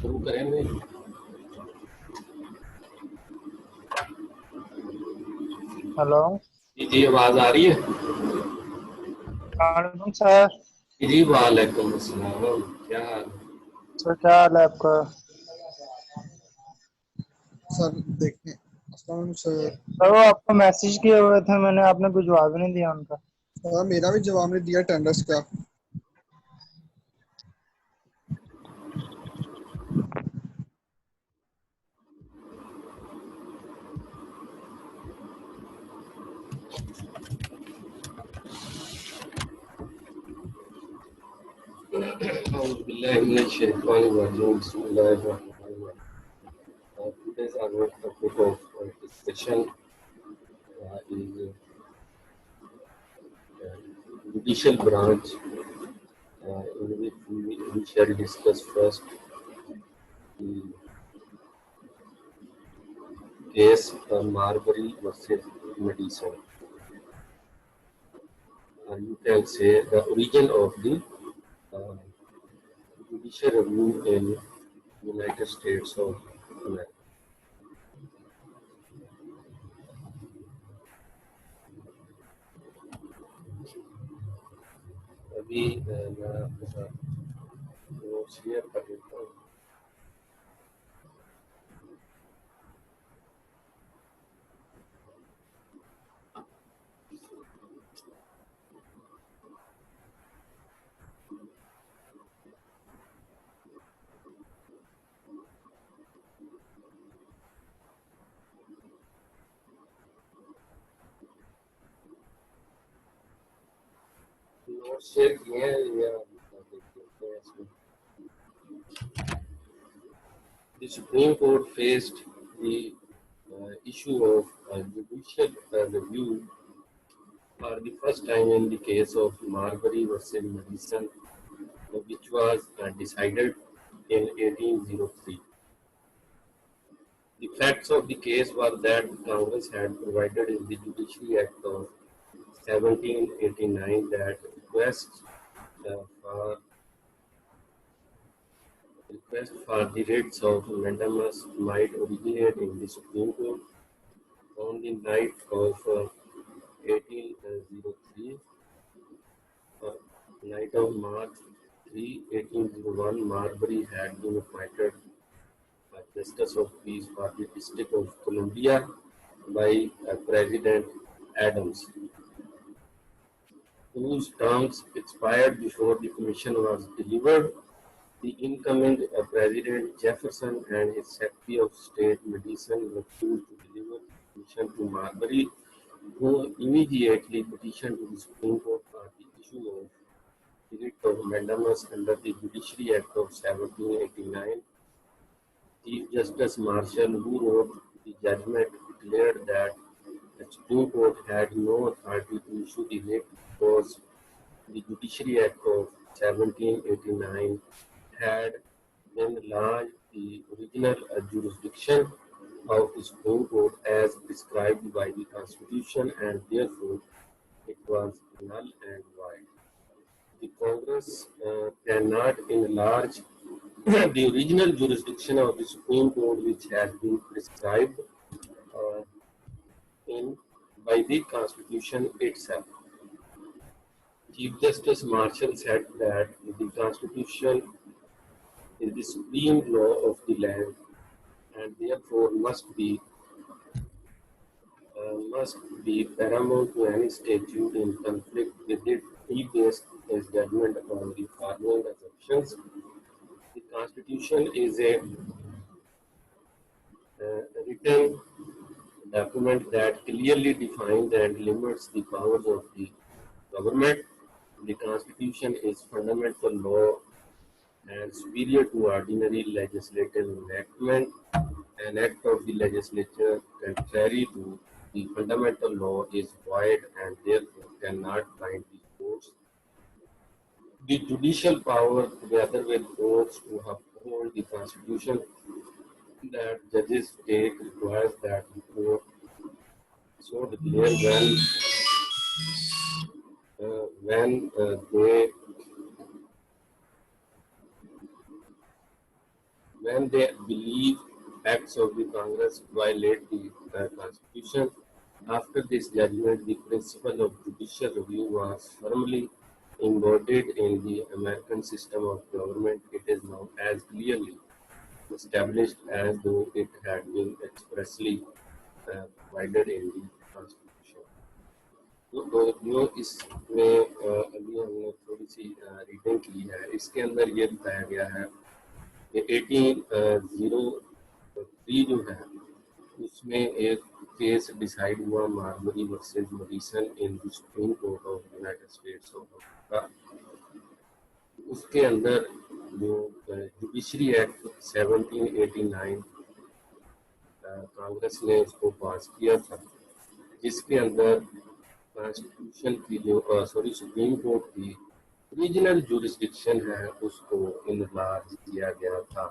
शुरू करेंगे। हेलो जी आवाज आ रही है? वालेकुम सर। जी वालेकुम अस्सलाम। क्या हाल? सर क्या हाल है आपका? सर देखने अस्सलाम सर। सर वो आपको मैसेज किए हुए थे मैंने, आपने कुछ जवाब ही नहीं दिया उनका। मेरा भी जवाब नहीं दिया टेंडर्स का। Today's our topic of discussion is judicial branch, in which we shall discuss first the case Marbury versus Madison. You can say the origin of the uh, judicial review in United States of America. अभी मैं आपके साथ वो share कर देता हूँ। Note share किए हैं या देखते हैं इसमें। The Supreme Court faced the issue of judicial review for the first time in the case of Marbury versus Madison, which was decided in 1803. The facts of the case were that Congress had provided in the Judiciary Act of 1789 that request for the writs of mandamus might originate in the Supreme Court. On the night of 1803, night of March 3, 1801, Marbury had been appointed Justice of Peace for the District of Columbia by President Adams, whose terms expired before the commission was delivered. The incoming President Jefferson and his Secretary of State Madison refused to deliver the commission to Marbury, who immediately petitioned to the Supreme Court for the issue of the writ of mandamus under the Judiciary Act of 1789. Chief Justice Marshall, who wrote the judgment, declared that the Supreme Court had no authority to issue the writ because the Judiciary Act of 1789 had enlarged the original jurisdiction of the Supreme Court as prescribed by the Constitution, and therefore it was null and void. The Congress cannot enlarge the original jurisdiction of the Supreme Court, which has been prescribed uh, in by the Constitution itself. Chief Justice Marshall said that the Constitution is the supreme law of the land, and therefore must be paramount to any statute in conflict with it. He based his judgment upon the following assumptions. The Constitution is a written document that clearly defines and limits the powers of the government. The Constitution is fundamental law and superior to ordinary legislative enactment. An act of the legislature contrary to the fundamental law is void and therefore cannot bind the courts. The judicial power, together with courts to uphold the Constitution that judges take, requires that the court so declare when they believe acts of the Congress violate the Constitution. After this judgment, the principle of judicial review was firmly embodied in the American system of government. It is now as clearly established as though it had been expressly provided in the Constitution. तो जो इसमें अभी हमने थोड़ी सी reading की है, इसके अंदर ये बताया गया है कि 1803 जो है उसमें एक केस डिसाइड हुआ Marbury versus Madison in the supreme court of United states of America. उसके अंदर जो जुडिशरी एक्ट 1789 कांग्रेस ने उसको पास किया था, जिसके अंदर कॉन्स्टिट्यूशन की जो सुप्रीम कोर्ट की रीजनल जुरिस्डिक्शन है उसको इनलार्ज किया गया था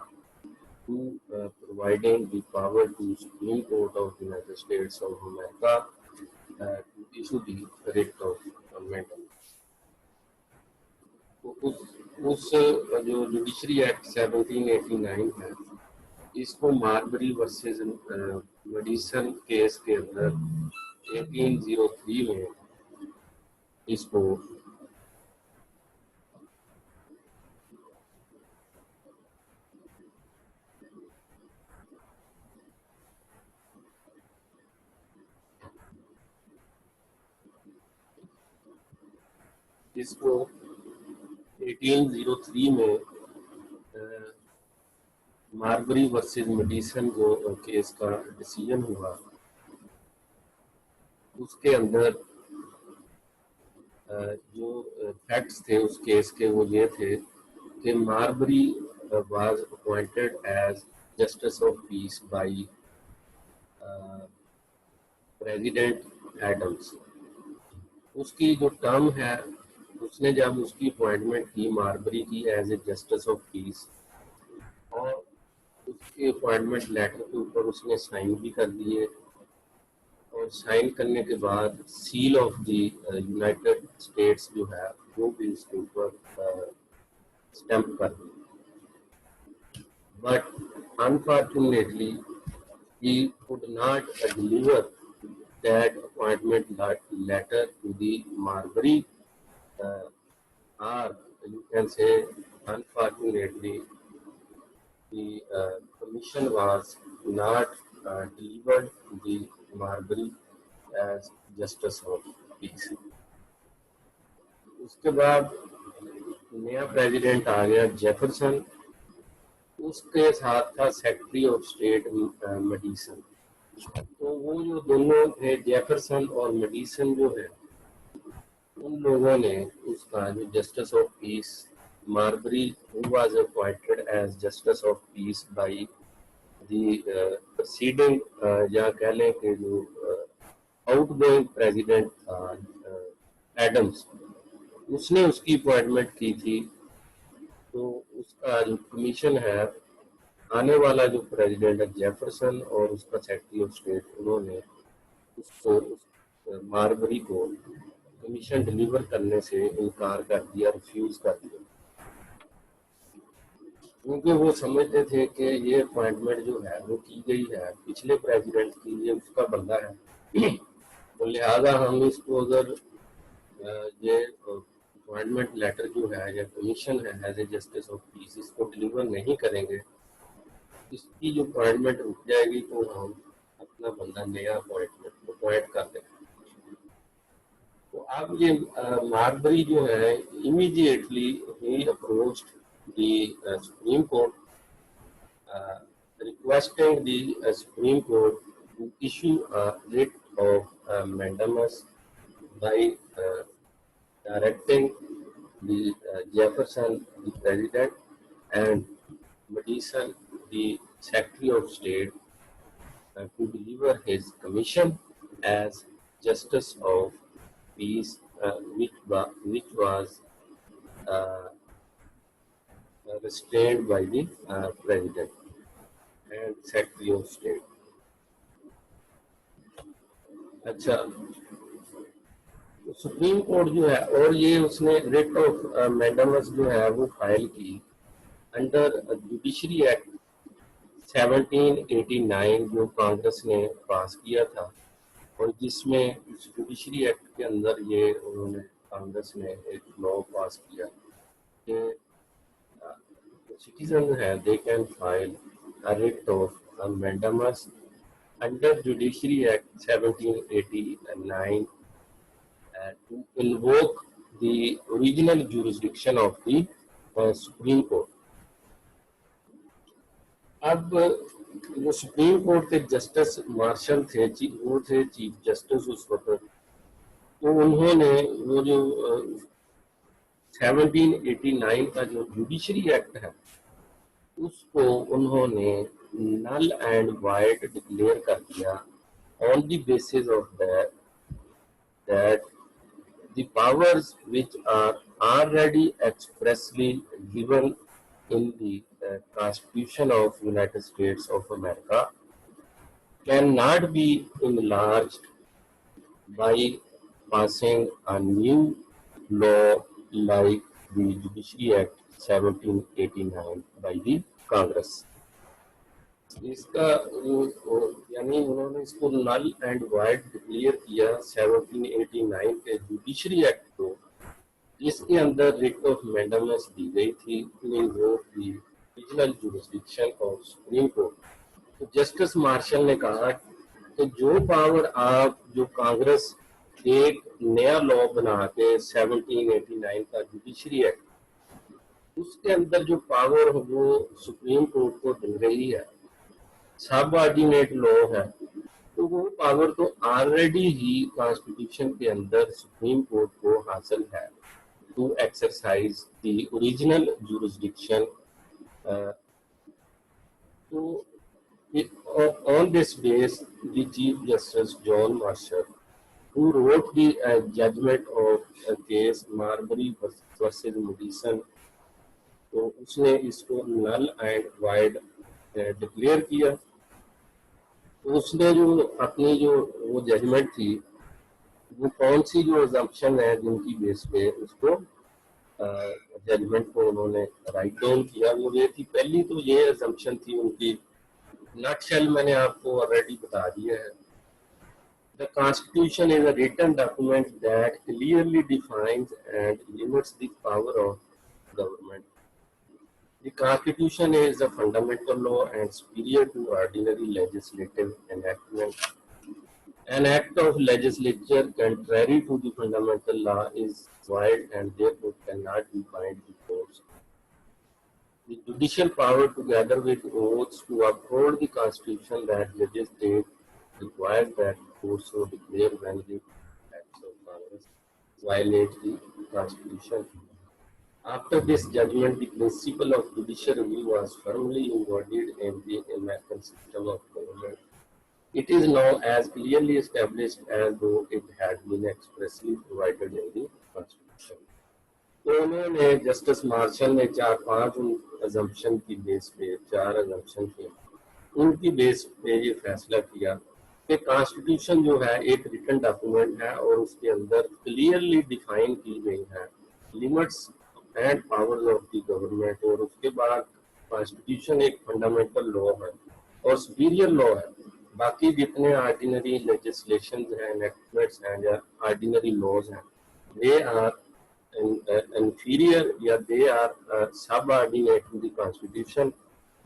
to providing the power to Supreme court of United states of America to issue the writ of amendment. उस जो जुडिशरी एक्ट 1789 है, इसको मार्बरी वर्सेस मडीसन केस के अंदर 1803 में इसको इसको 1803 में मार्बरी वर्सेस मडीसन जो केस का डिसीजन हुआ, उसके अंदर जो फैक्ट्स थे उस केस के वो ये थे कि Marbury was appointed as justice of peace by President Adams. उसकी जो टर्म है, उसने जब उसकी अपॉइंटमेंट की मार्बरी की as a justice of peace, और उसके अपॉइंटमेंट लेटर के ऊपर उसने साइन भी कर दिए, और साइन करने के बाद seal of the united states जो है वो भी इसके ऊपर स्टैम्प कर दी। But unfortunately he could not deliver that appointment letter to the Marbury, or you can say unfortunately the commission was not delivered to the Marbury as justice of peace. उसके बाद नया प्रेसिडेंट आ गया Jefferson, उसके साथ था secretary of state मडीसन। तो वो जो दोनों थे जेफरसन और मडीसन जो है, उन लोगों ने उसका जो justice of peace Marbury who was appointed as justice of peace by the preceding या कह लें कि जो आउटगोइंग प्रेसिडेंट था एडम्स, उसने उसकी अपॉइंटमेंट की थी। तो उसका जो कमीशन है, आने वाला जो प्रेसिडेंट है जेफरसन और उसका सेक्रेटरी ऑफ स्टेट, उन्होंने उसको मार्बरी को कमीशन डिलीवर करने से इनकार कर दिया, रिफ्यूज कर दिया, क्योंकि वो समझते थे कि ये अपॉइंटमेंट जो है वो की गई है पिछले प्रेसिडेंट की, ये उसका बंदा है, तो लिहाजा हम इसको अगर ये अपॉइंटमेंट लेटर जो है या कमीशन है as a justice of peace इसको डिलीवर नहीं करेंगे इसकी जो अपॉइंटमेंट रुक जाएगी तो हम अपना बंदा नया अपॉइंट कर देंगे। तो अब ये मार्बरी जो है immediately he approached the supreme court requesting the Supreme Court to issue a writ of mandamus by directing the Jefferson, the President, and Madison, the Secretary of State, to deliver his commission as Justice of Peace, which was uh, restrained by the President and Secretary of State. अच्छा, supreme court जो है और ये उसने writ of mandamus जो है वो file की अंडर जुडिशरी एक्ट 1789 जो कांग्रेस ने पास किया था, और जिसमें इस जुडिशरी एक्ट के अंदर ये उन्होंने कांग्रेस ने एक लॉ पास किया कि सिटीजन है they can file a writ of mandamus under Judiciary Act 1789 to invoke the original jurisdiction of the Supreme Court. अब जो सुप्रीम कोर्ट के जस्टिस मार्शल थे, वो थे चीफ जस्टिस उस वक्त, तो उन्होंने वो जो 1789 का जो जुडिशरी एक्ट है उसको उन्होंने नल एंड वाइड डिक्लेयर कर दिया on the basis of that the powers which are already expressly given in the Constitution of United States of America cannot be enlarged by passing a new law like the Judiciary Act 1789 by the Congress. इसका यानी उन्होंने इसको null and wide declare किया 1789 के judiciary act को, जिसके अंदर writ of mandamus दी गई थी regional jurisdiction of supreme court. तो जस्टिस मार्शल ने कहा कि जो पावर आप जो कांग्रेस एक नया लॉ बना के 1789 का जुडिशरी एक्ट उसके अंदर जो पावर वो सुप्रीम कोर्ट को मिल रही है, सब ऑर्डिनेट लॉ है, तो वो पावर तो ऑलरेडी ही कॉन्स्टिट्यूशन के अंदर सुप्रीम कोर्ट को हासिल है to exercise the original jurisdiction. So, on this base, the Chief Justice John Marshall, who wrote the judgment of a case Marbury versus Madison, तो उसने इसको नल एंड वाइड डिक्लेयर किया. तो उसने जो अपनी जो वो जजमेंट थी वो कौन सी जो अजम्पशन है जिनकी बेस पे उसको जजमेंट को उन्होंने राइट डाउन किया, वो ये थी. पहली तो ये अजम्पशन थी उनकी, नटशेल मैंने आपको ऑलरेडी बता दिया है. The Constitution is a written document that clearly defines and limits the power of government. The Constitution is a fundamental law and superior to ordinary legislative enactment. An act of legislature contrary to the fundamental law is void and therefore cannot be bind the courts. The judicial power, together with oaths to uphold the Constitution that judges take, requires that courts so declare when the acts of Congress violate the Constitution. After this judgment, the principle of judicial review was firmly embodied in the American system of government. It is now as clearly established as though it had been expressly provided in the Constitution. तो उन्होंने justice martial ने 4-5 assumption की base पे 4 assumption थे, उनकी base पे ये फैसला किया कि कॉन्स्टिट्यूशन जो है एक रिटन डॉक्यूमेंट है और उसके अंदर क्लियरली डिफाइन की गई है limits and powers of the government, और उसके बाद कॉन्स्टिट्यूशन एक फंडामेंटल लॉ है और सुपीरियर लॉ है. बाकी जितने ऑर्डिनरी लेजिस्लेशन हैं, एनेक्टमेंट्स हैं या ऑर्डिनरी लॉज हैं, दे आर inferior या they are subordinate to the constitution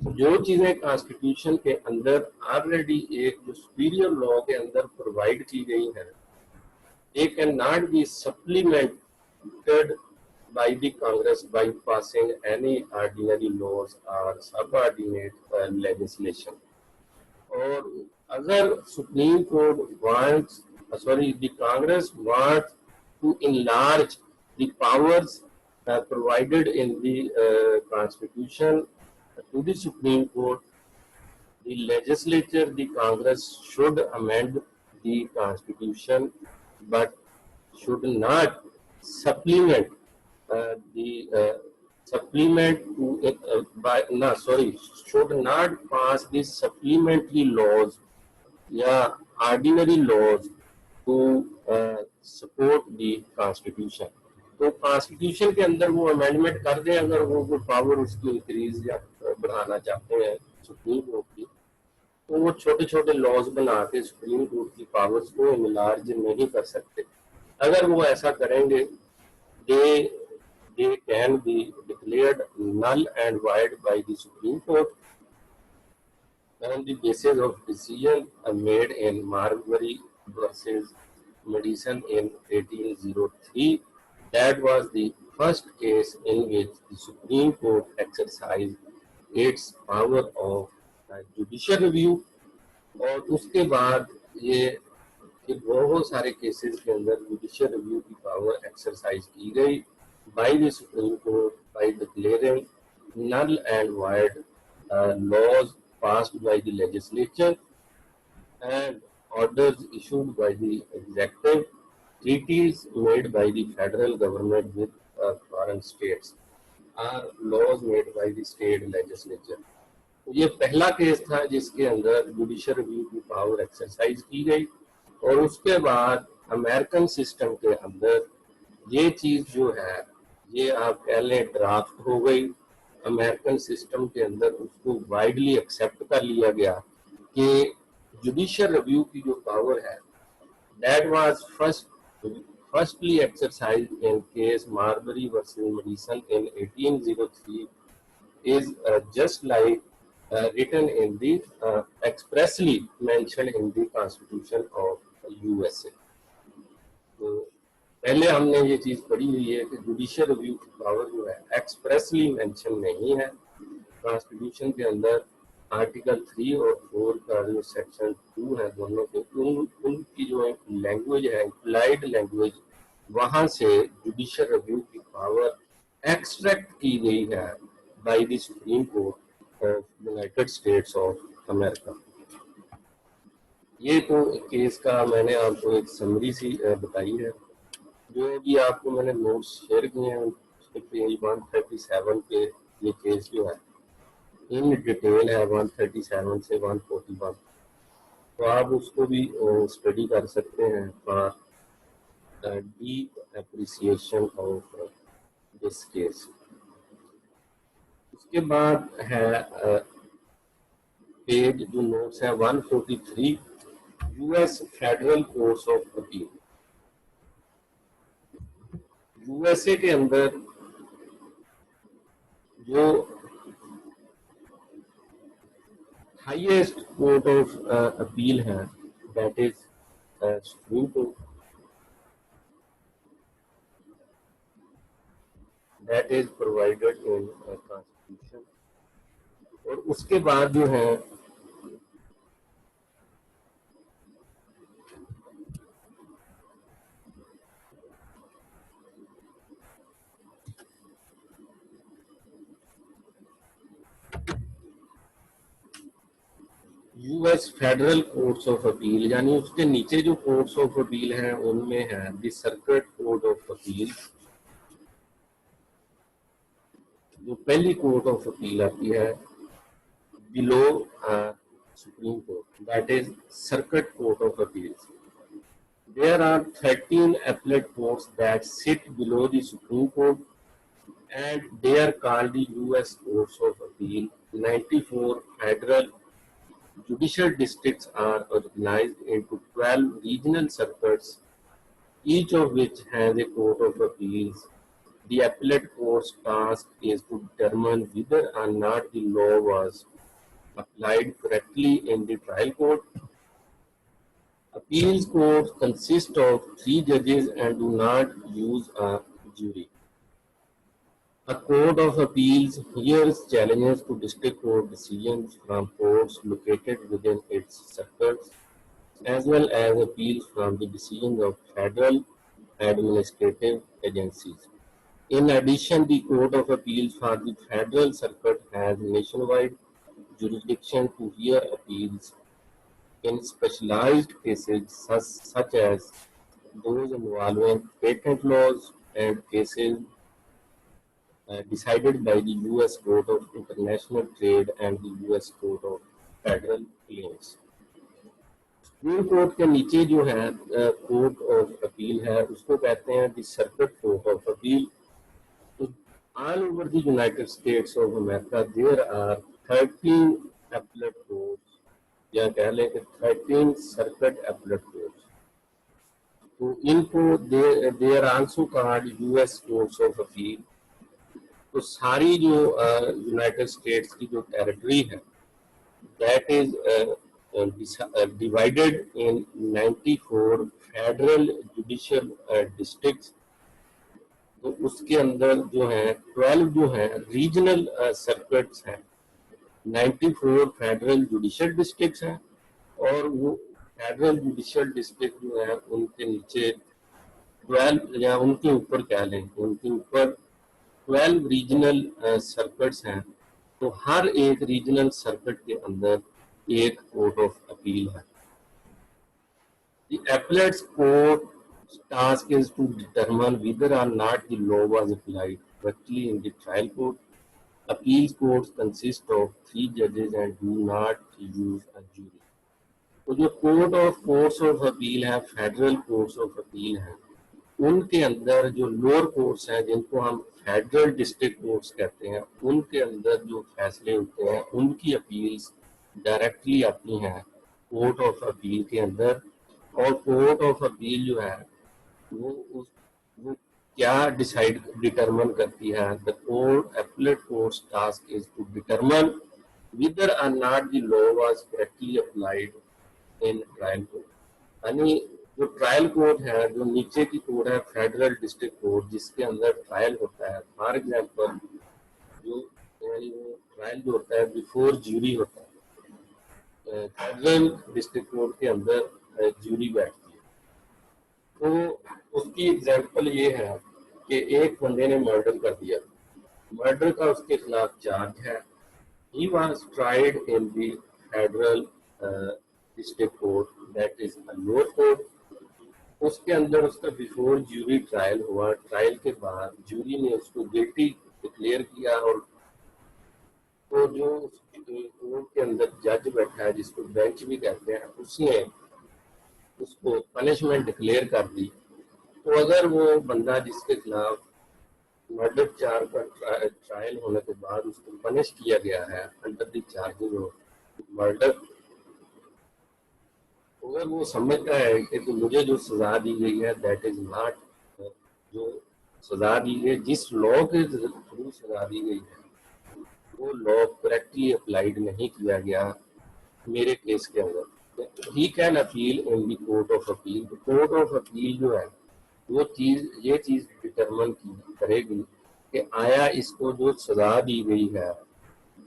जो चीजें कॉन्स्टिट्यूशन के अंदर ऑलरेडी एक जो सुपीरियर लॉ के अंदर प्रोवाइड की गई है, they cannot be supplemented by the Congress by passing any ordinary laws or subordinate legislation. और अगर supreme court wants, the Congress wants to enlarge the powers provided in the Constitution to the Supreme Court, the legislature, the Congress should amend the Constitution, but should not supplement should not pass the supplementary laws या ordinary laws to support the Constitution. तो constitution के अंदर वो amendment कर दें अगर वो power उसकी इंक्रीज या बढ़ाना चाहते हैं सुप्रीम कोर्ट की, तो वो छोटे छोटे लॉज बना के सुप्रीम कोर्ट की पावर्स को इनलार्ज नहीं कर सकते. अगर वो ऐसा करेंगे, they can be declared null and void by the Supreme Court on the basis of decision made in Marbury versus Madison in 1803. That was the first case in which the Supreme Court exercised its power of judicial review. और उसके बाद ये कि बहुत सारे cases के अंदर judicial review की पावर एक्सरसाइज की गई by the supreme court by declaring null and void laws passed by the legislature and orders issued by the executive, treaties made by the federal government with foreign states, or laws made by the state legislature. ये पहला case था जिसके अंदर judicial review की power exercise की गई. और उसके बाद अमेरिकन सिस्टम के अंदर ये चीज जो है ये आप कह लें ड्राफ्ट हो गई. अमेरिकन सिस्टम के अंदर उसको वाइडली एक्सेप्ट कर लिया गया कि जुडिशियल रिव्यू की जो पावर है that was firstly exercised in case Marbury versus medicine in 1803 is just like written in the expressly mentioned in the Constitution of USA. तो पहले हमने ये चीज पढ़ी हुई है कि जुडिशियल रिव्यू की पावर जो है एक्सप्रेसली मेंशन नहीं है कॉन्स्टिट्यूशन के अंदर. आर्टिकल 3 और 4 का जो सेक्शन 2 है दोनों के उनकी जो लैंग्वेज है इम्प्लाइड लैंग्वेज, वहां से जुडिशियल रिव्यू की पावर एक्सट्रैक्ट की गई है by the supreme court of United states of America. ये तो केस का मैंने आपको एक समरी सी बताई है. जो भी आपको मैंने नोट्स शेयर किए हैं उसके पेज 137 पे ये केस जो है इन डिटेल है 137 से 141. तो आप उसको भी स्टडी कर सकते हैं for deep appreciation of this case. उसके बाद है पेज जो नोट्स है 143 US federal courts of appeal. USA के अंदर जो हाईएस्ट कोर्ट ऑफ अपील है that is supreme court, that is provided in constitution. और उसके बाद जो है US federal courts of appeal, यानी उसके नीचे जो कोर्ट्स ऑफ अपील हैं उनमें है the circuit court of appeal. जो पहली कोर्ट ऑफ अपील आती है below supreme court that is circuit court of appeal. There are 13 appellate courts that sit below the Supreme Court and they are called the U.S. Courts of Appeal. 94 federal judicial districts are organized into 12 regional circuits, each of which has a court of appeals. The appellate court's task is to determine whether or not the law was applied correctly in the trial court. Appeals courts consist of 3 judges and do not use a jury. A court of appeals hears challenges to district court decisions from courts located within its circuits, as well as appeals from the decisions of federal administrative agencies. In addition, the Court of Appeals for the Federal Circuit has nationwide jurisdiction to hear appeals in specialized cases such as those involving patent laws and cases decided by the U.S. Court of International Trade and the U.S. Court of Federal Claims. Supreme court के नीचे जो है court of appeal है उसको कहते हैं the circuit court of appeal. All over the United States of America there are 13 appellate courts या कह लें कि 13 circuit appellate courts. तो इनको they are also called US courts of appeal. तो सारी जो यूनाइटेड स्टेट्स की जो टेरिटरी है that is divided in 94 federal judicial districts. तो उसके अंदर जो है 12 जो है रीजनल सर्किट्स हैं, 94 फेडरल जुडिशियल डिस्ट्रिक्ट्स हैं और वो फेडरल जुडिशियल डिस्ट्रिक्ट जो है उनके नीचे 12 या उनके ऊपर कह लें उनके ऊपर 12 रीजनल सर्किट्स हैं. तो हर एक रीजनल सर्किट के अंदर एक कोर्ट ऑफ अपील है. The appellate court's task is to determine whether or not the law was applied correctly in the trial court. Appeals courts consist of 3 judges and do not use a jury. तो जो courts of appeal है, federal courts of appeal है, उनके अंदर जो lower courts हैं जिनको हम फेडरल डिस्ट्रिक्ट कोर्ट्स कहते हैं, उनके अंदर जो फैसले होते हैं उनकी अपील्स डायरेक्टली आती हैं कोर्ट ऑफ अपील के अंदर. और कोर्ट ऑफ अपील जो है वो क्या डिटरमन करती है. The court appellate courts task is to determine whether or not the law was correctly applied in trial court. यानी जो ट्रायल कोर्ट है, जो नीचे की कोर्ट है फेडरल डिस्ट्रिक्ट कोर्ट जिसके अंदर ट्रायल होता है, फॉर एग्जांपल जो यानी वो ट्रायल जो होता है बिफोर ज्यूरी होता है, फेडरल डिस्ट्रिक्ट कोर्ट के अंदर ज्यूरी बैठती है. तो उसकी एग्जांपल ये है कि एक बंदे ने मर्डर कर दिया, मर्डर का उसके खिलाफ चार्ज है. He was tried in the federal district court, that is a lower court. उसके अंदर उसका बिफोर ज्यूरी ट्रायल हुआ. ट्रायल के बाद ज्यूरी ने उसको गिल्टी डिक्लेयर किया और तो जो कोर्ट के अंदर जज बैठा है जिसको बेंच भी कहते हैं, उसने उसको पनिशमेंट डिक्लेयर कर दी. तो अगर वो बंदा जिसके खिलाफ मर्डर चार्ज का ट्रायल होने के बाद उसको पनिश किया गया है under the charges of murder, अगर वो समझता है कि तो मुझे जो सजा दी गई है दैट इज नॉट, जो सजा दी गई जिस लॉ के थ्रू सजा दी गई है वो लॉ करेक्टली अप्लाइड नहीं किया गया मेरे केस के अंदर, he can appeal in the court of appeal. Court of appeal जो है वो ये चीज डिटरमन करेगी कि आया इसको जो सजा दी गई है,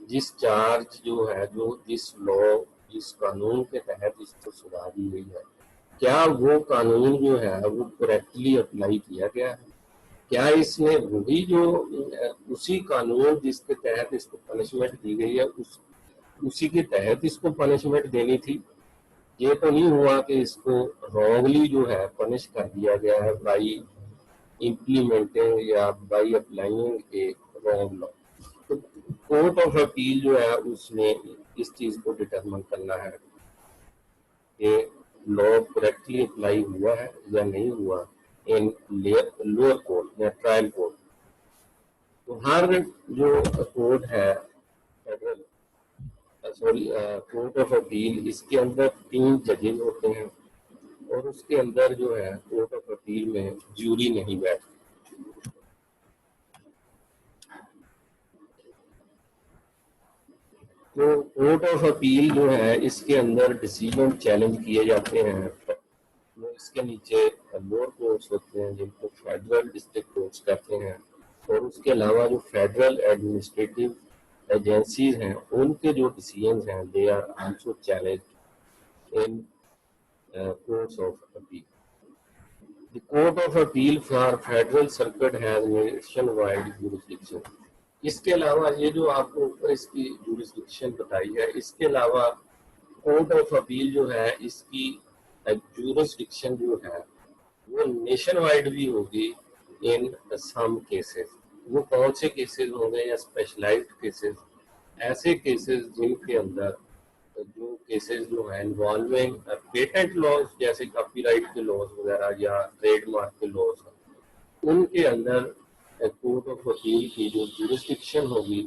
जिस चार्ज जो है, जो जिस लॉ जिस कानून के तहत इसको सजा दी गई है, क्या वो कानून जो है वो करेक्टली अप्लाई किया गया है, क्या इसने वही जो उसी कानून जिसके तहत इसको पनिशमेंट दी गई है उसी के तहत इसको पनिशमेंट देनी थी. ये तो नहीं हुआ कि इसको रॉन्गली जो है पनिश कर दिया गया है बाई इम्प्लीमेंटिंग या by applying A wrong law. तो कोर्ट ऑफ अपील जो है उसने इस चीज को डिटरमिन करना है कि लॉ करेक्टली अप्लाई हुआ है या नहीं हुआ इन लोअर कोर्ट या ट्रायल कोर्ट. तो हर जो कोर्ट है फेडरल कोर्ट ऑफ अपील, इसके अंदर 3 जजेस होते हैं और उसके अंदर जो है कोर्ट ऑफ अपील में ज्यूरी नहीं बैठती. तो कोर्ट ऑफ अपील जो है इसके अंदर डिसीजन चैलेंज किए जाते हैं। तो इसके नीचे लोअर कोर्ट्स होते हैं जिनको फेडरल डिस्ट्रिक्ट कोर्ट्स कहते हैं, और उसके अलावा जो फेडरल एडमिनिस्ट्रेटिव एजेंसीज हैं उनके जो डिसीजन हैं they are also challenge in courts of appeal. The Court of Appeal for Federal Circuit has nationwide jurisdiction. इसके अलावा ये जो आपको ऊपर इसकी jurisdiction बताई है, इसके अलावा कोर्ट ऑफ अपील जो है इसकी jurisdiction जो है वो नेशन वाइड भी होगी इन सम केसेस। वो कौन से केसेस होंगे या स्पेशलाइज्ड केसेस? ऐसे केसेस जिनके अंदर जो केसेस जो है इन्वॉल्विंग पेटेंट लॉज जैसे कॉपीराइट के लॉज वगैरह या ट्रेडमार्क के लॉज, उनके अंदर कोर्ट ऑफ अपील की जो जुरिस्डिक्शन होगी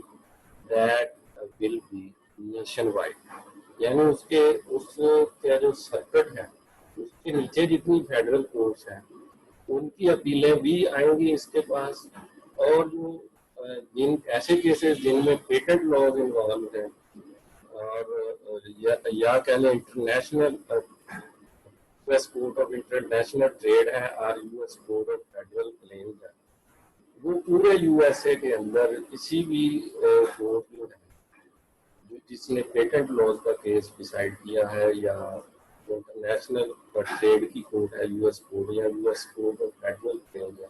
that will be nation wide, यानी उसका जो सर्किट है उसके नीचे जितनी फेडरल कोर्ट्स हैं उनकी अपीलें भी आएंगी इसके पास। और जो जिन ऐसे केसेस जिनमें पेटेंट लॉज इन्वॉल्व हैं और या कह लें international US court of international trade है और US court of federal claims है, वो पूरे यूएसए के अंदर किसी भी कोर्ट जो है जो जिसने पेटेंट लॉज का केस डिसाइड किया है या इंटरनेशनल ट्रेड की कोर्ट है यूएस कोर्ट या US court of federal claims है,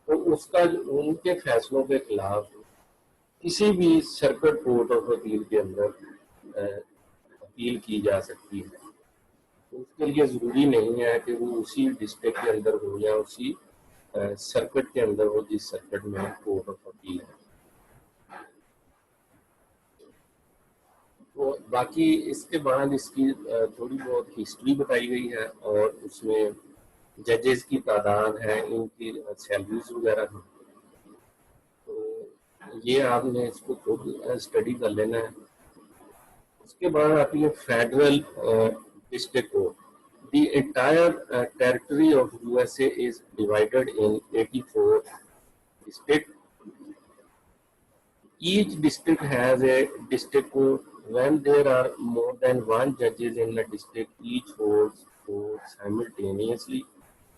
तो उसका उनके फैसलों के खिलाफ किसी भी सर्किट कोर्ट ऑफ अपील के अंदर अपील की जा सकती है। तो उसके लिए ज़रूरी नहीं है कि वो उसी डिस्ट्रिक्ट के अंदर हो या उसी सर्किट के अंदर हो जिस सर्किट में कोर्ट ऑफ अपील है। तो बाकी इसके बाद इसकी थोड़ी बहुत हिस्ट्री बताई गई है और उसमें जजेस की तादाद है, इनकी सैलरीज वगैरह है, तो ये आपने इसको खुद स्टडी कर लेना है। उसके बाद आती है federal district court. The entire territory of USA is divided in 84 districts. Each district has a district court. When there are more than one judges in a district, each holds court simultaneously,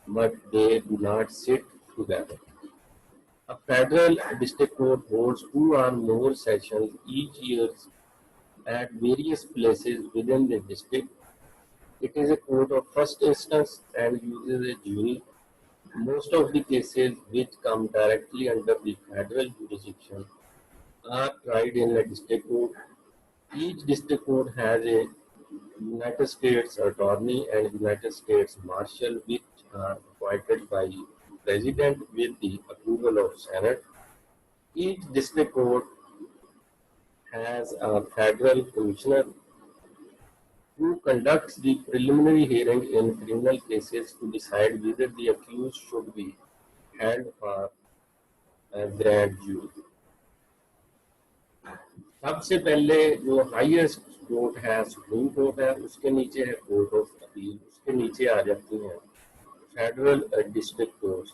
but they do not sit together. A federal district court holds 2 or more sessions each year at various places within the district. It is a court of first instance and uses a jury. Most of the cases which come directly under the federal jurisdiction are tried in a district court. Each district court has a United States Attorney and United States Marshal which are appointed by the President with the approval of Senate. Each district court has a federal commissioner who conducts the preliminary hearing in criminal cases to decide whether the accused should be held for a grand jury. सबसे पहले जो highest court है supreme court है, उसके नीचे है court of appeal, उसके नीचे आ जाती हैं फेडरल डिस्ट्रिक्ट कोर्ट।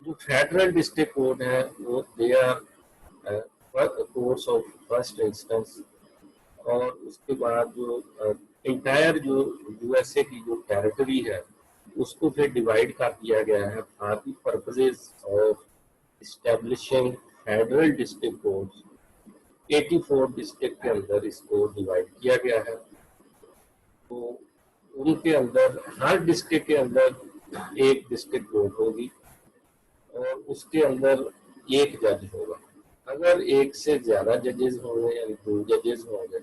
जो फेडरल डिस्ट्रिक्ट कोर्ट है वो they are courts of first instance, और उसके बाद जो इंटायर जो यूएसए की जो टेरिटरी है उसको फिर डिवाइड कर दिया गया है for the purposes of establishing federal district courts. 84 district के अंदर इसको डिवाइड किया गया है। तो उनके अंदर हर डिस्ट्रिक्ट के अंदर एक डिस्ट्रिक्ट कोर्ट होगी और उसके अंदर एक जज होगा। अगर एक से ज्यादा जजेस होंगे यानी 2 जजेस होंगे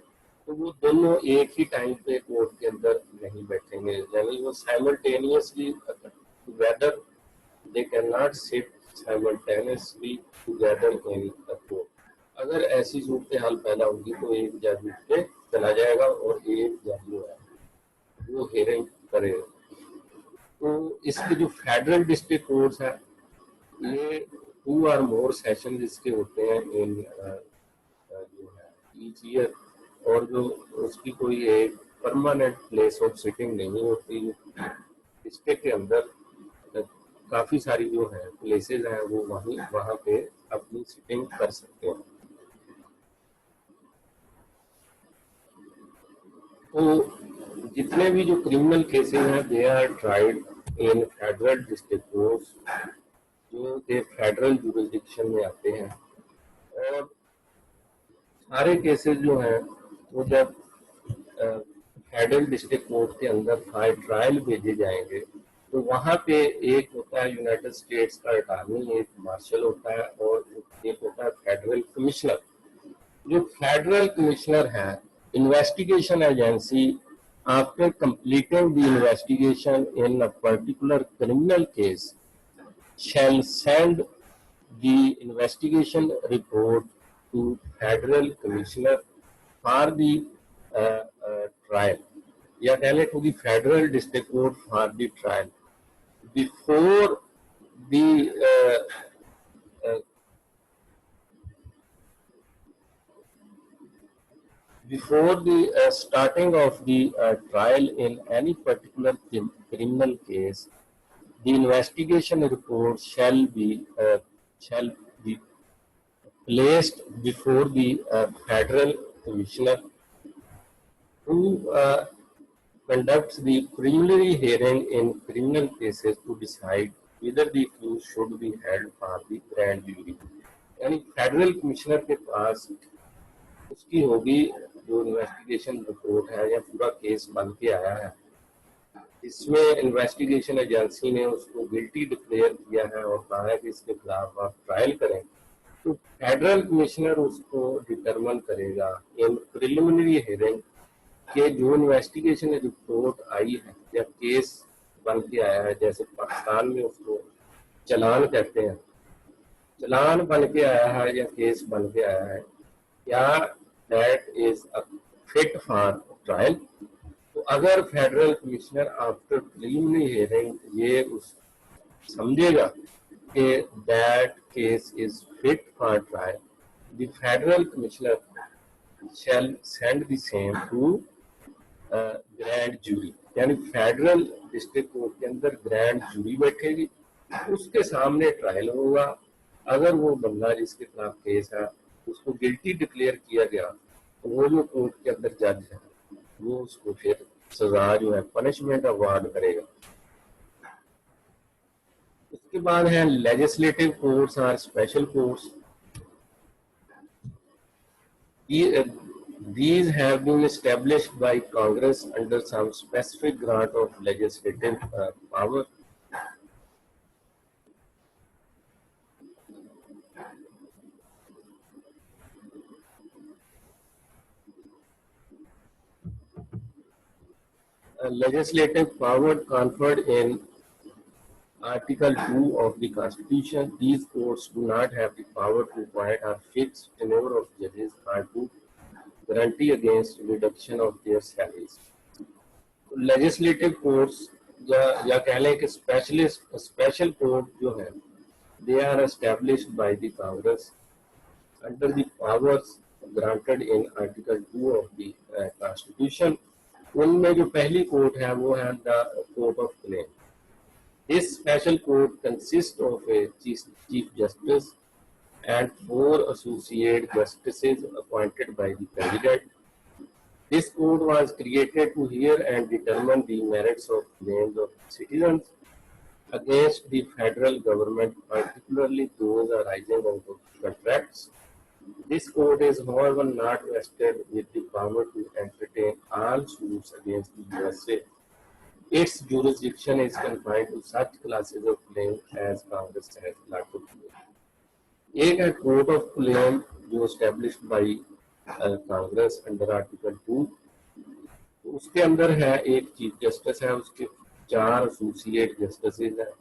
तो वो दोनों एक ही टाइम पे कोर्ट के अंदर नहीं बैठेंगे, यानी वो simultaneously together, they can not sit simultaneously together in a court. अगर ऐसी सूरत हाल पैदा होगी तो एक जज उठ के चला जाएगा और एक जज जो है वो हियरिंग करेगा। तो इसके जो फेडरल डिस्ट्रिक्ट कोर्ट्स है ये 2 और मोर सेशन इसके होते हैं इन जो है ईच ईयर, और जो उसकी कोई एक परमानेंट प्लेस ऑफ सिटिंग नहीं होती। डिस्ट्रिक्ट के अंदर काफी सारी जो है प्लेसेस हैं वो वहाँ पे अपनी सिटिंग कर सकते हैं। तो जितने भी जो क्रिमिनल केसेस हैं they are tried in federal district courts, जो के फेडरल जुरिस्डिक्शन में आते हैं। और सारे केसेस जो हैं वो जब फेडरल डिस्ट्रिक्ट कोर्ट के अंदर फाइल ट्रायल भेजे जाएंगे तो वहाँ पे एक होता है यूनाइटेड स्टेट्स का अटॉर्नी, एक मार्शल होता है और एक होता है फेडरल कमिश्नर। जो फेडरल कमिश्नर है investigation agency, after completing the investigation in a particular criminal case shall send the investigation report to federal commissioner for the trial, या कह लें to the federal district court for the trial before the uh, before the starting of the trial in any particular criminal case. The investigation report shall be placed before the federal commissioner who conducts the preliminary hearing in criminal cases to decide whether the accused should be held for the grand jury. यानी federal commissioner के पास उसकी होगी जो investigation report है या पूरा case बन के आया है, इसमें इन्वेस्टिगेशन एजेंसी ने उसको गिल्टी डिक्लेयर किया है और कहा है कि इसके खिलाफ आप ट्रायल करें, तो फेडरल कमिश्नर उसको डिटरमिन करेगा इन प्रिलिमिनरी हियरिंग के जो इन्वेस्टिगेशन रिपोर्ट आई है या केस बन के आया है, जैसे पाकिस्तान में उसको चलान कहते हैं, चलान बन के आया है या केस बन के आया है, क्या that is a fit for trial. तो अगर federal commissioner after preliminary hearing ये उस समझेगा कि that case is fit for trial, the federal commissioner shall send the same to grand jury, यानी फेडरल डिस्ट्रिक्ट कोर्ट के अंदर ग्रैंड जूरी बैठेगी, उसके सामने ट्रायल होगा। अगर वो बंदा जिसके खिलाफ केस है उसको गिल्टी डिक्लेयर किया गया तो वो जो कोर्ट के अंदर जज है वो उसको फिर सजा जो है पनिशमेंट अवार्ड करेगा। उसके बाद है लेजिस्लेटिव कोर्ट्स और special courts. These have been established by Congress under some specific grant of legislative power. Legislative power conferred in Article 2 of the Constitution. These courts do not have the power to appoint or fix the number of judges or to guarantee against reduction of their salaries. Legislative courts या कह लें कि special court जो है, they are established by the Congress under the powers granted in Article 2 of the Constitution. उनमें जो पहली court है वो है the court of claim. This special court consists of a chief justice and 4 associate justices appointed by the president. This court was created to hear and determine the merits of claims of citizens against the federal government, particularly those arising out of contracts. This court is, however, not vested with the power to entertain all suits against the USA. Its jurisdiction is confined to such classes of claims as Congress has allotted. एक है court of claim जो established by Congress under article 2, उसके अंदर है एक chief justice है, उसके 4 associate justice हैं,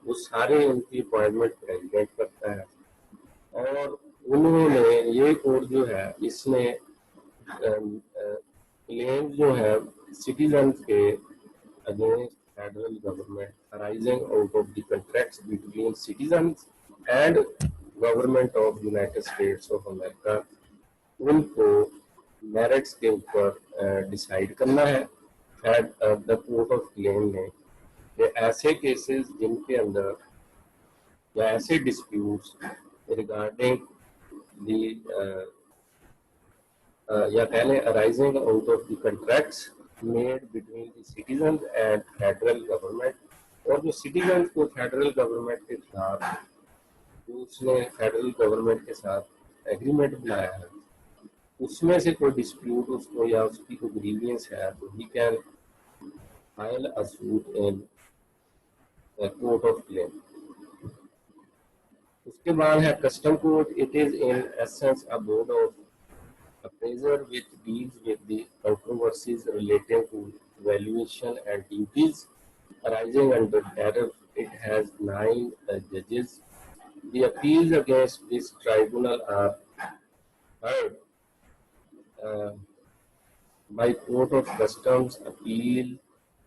वो सारे उनकी अपॉइंटमेंट प्रेसिडेंट करता है। और उन्होंने ये कोर्ट जो है इसने क्लेम जो है सिटीजन के against federal government arising out of the contracts between citizens and government of United States of America, उनको merits के ऊपर डिसाइड करना है। द कोर्ट ऑफ क्लेम ने कि ऐसे केसेस जिनके अंदर या ऐसे डिस्प्यूट्स रिगार्डिंग दी या कह लें arising out of the contracts made between the citizen and federal government, और जो सिटीजन को फेडरल गवर्नमेंट के खिलाफ जो उसने फेडरल गवर्नमेंट के साथ एग्रीमेंट बनाया है उसमें से कोई डिस्प्यूट उसको या उसकी कोई ग्रीवियंस है तो he can file a suit in court of claim. उसके बाद है custom code. It is in essence a board of appraiser which deals with the controversies relating to valuation and duties arising under tariff. It has 9 judges. The appeals against this tribunal are heard uh, by Court of Customs Appeal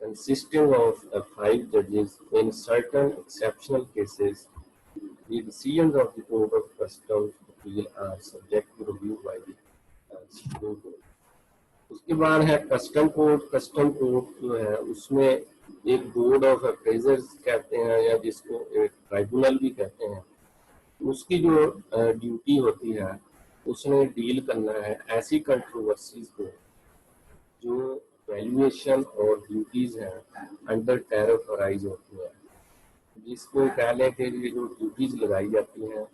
consisting of 5 judges. In certain exceptional cases, the decisions of the Court of Customs Appeal are subject to review by the Supreme Court. उसके बाद है custom code. Custom code जो है उसमें एक board of अप्रेजर्स कहते हैं या जिसको एक ट्राइब्यूनल भी कहते हैं, उसकी जो ड्यूटी होती है उसने डील करना है ऐसी कंट्रोवर्सीज को जो वैल्यूएशन और ड्यूटीज हैं अंडर टैरिफ अराइज होती है, जिसको कह लें कि ये जो ड्यूटीज लगाई जाती हैं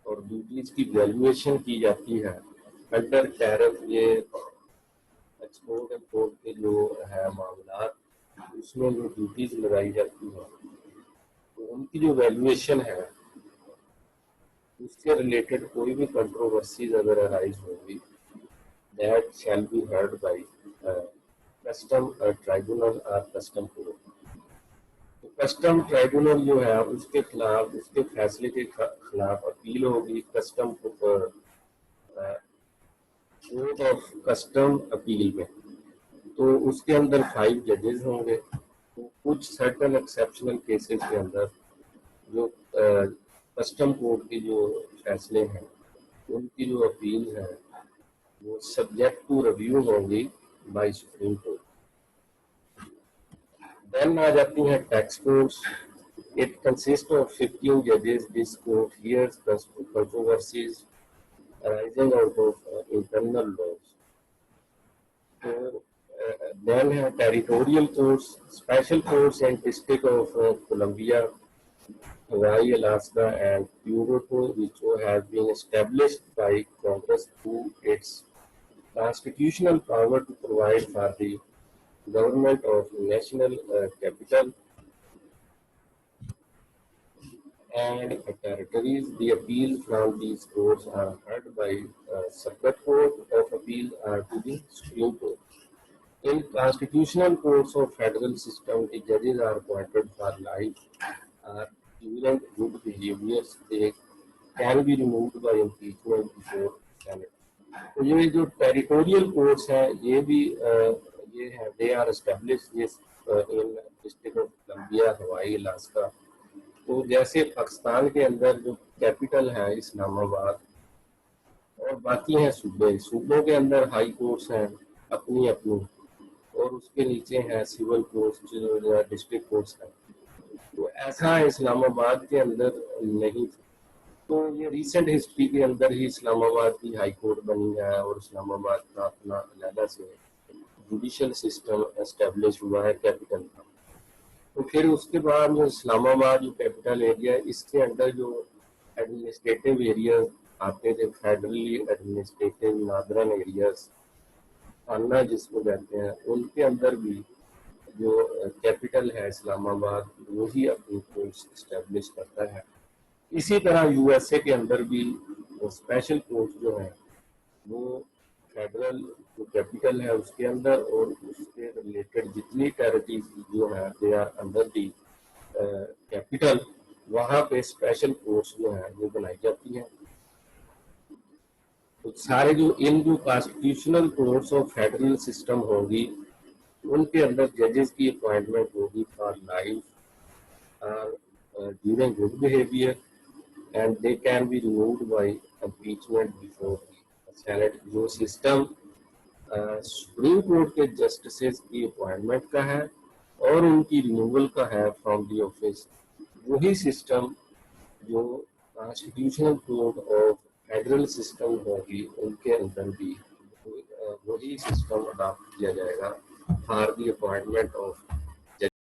और ड्यूटीज की वैल्यूएशन की जाती है अंडर टैरिफ, ये एक्सपोर्ट इम्पोर्ट के जो है मामला उसमें जो ड्यूटीज लगाई जाती है तो उनकी जो वैल्यूएशन है उसके रिलेटेड कोई भी कंट्रोवर्सीज अगर अराइज होगी that shall be heard by custom tribunal और कस्टम कोर्ट। तो कस्टम ट्राइब्यूनल जो है उसके खिलाफ, उसके फैसले के खिलाफ अपील होगी custom court of custom appeal में। तो उसके अंदर 5 जजेस होंगे। तो कुछ सर्टन एक्सेप्शनल केसेस के अंदर जो कस्टम कोर्ट के जो फैसले हैं उनकी जो अपील है वो सब्जेक्ट टू रिव्यू होंगी बाय सुप्रीम कोर्ट। देन आ जाती हैं tax courts. It consist of 15 जजेस। This court hears controversies arising out of internal laws. So, then have territorial courts, special courts in District of Columbia, Hawaii, Alaska, and Puerto Rico have been established by Congress through its constitutional power to provide for the government of national capital and territories. The appeal from these courts are heard by Circuit Court of Appeal to the Supreme Court. In constitutional courts of federal system, the judges are appointed for life or during good behaviors. They can be removed by impeachment before Senate. तो ये जो territorial courts हैं ये भी ये है, they are established in district of Columbia, Hawaii, Alaska. तो जैसे पाकिस्तान के अंदर जो कैपिटल है इस्लामाबाद और बाकी हैं सूबे, सूबों के अंदर हाई कोर्ट्स हैं अपनी अपनी और उसके नीचे हैं सिविल कोर्ट्स जो डिस्ट्रिक्ट कोर्ट्स हैं। तो ऐसा इस्लामाबाद के अंदर नहीं था। तो ये रिसेंट हिस्ट्री के अंदर ही इस्लामाबाद की हाई कोर्ट बनी है और इस्लामाबाद का अपना अलग से जुडिशल सिस्टम एस्टेब्लिश हुआ है कैपिटल का। तो फिर उसके बाद जो इस्लामाबाद जो कैपिटल एरिया है इसके अंदर जो एडमिनिस्ट्रेटिव एरिया आते थे, फेडरली एडमिनिस्ट्रेटिव नॉर्दर्न एरियाज अन्ना जिसको कहते हैं, उनके अंदर भी जो कैपिटल है इस्लामाबाद वही अपनी कोर्ट्स इस्टेब्लिश करता है। इसी तरह यूएसए के अंदर भी स्पेशल कोर्ट जो है वो फेडरल जो कैपिटल है उसके अंदर और उसके रिलेटेड जितनी टेरिटरीज जो है they are under the capital, वहाँ पे स्पेशल कोर्ट्स जो है वो बनाई जाती हैं। तो सारे जो constitutional courts of federal system होगी उनके अंदर जजेस की अपॉइंटमेंट होगी फॉर लाइफ और during good behaviour and they can be removed by impeachment before senate. जो सिस्टम सुप्रीम कोर्ट के जस्टिसेस की अपॉइंटमेंट का है और उनकी रिमूवल का है फ्रॉम दी ऑफिस, वही सिस्टम जो constitutional court of federal system होगी उनके अंदर भी वही सिस्टम अडॉप्ट किया जाएगा फॉर द अपॉइंटमेंट ऑफ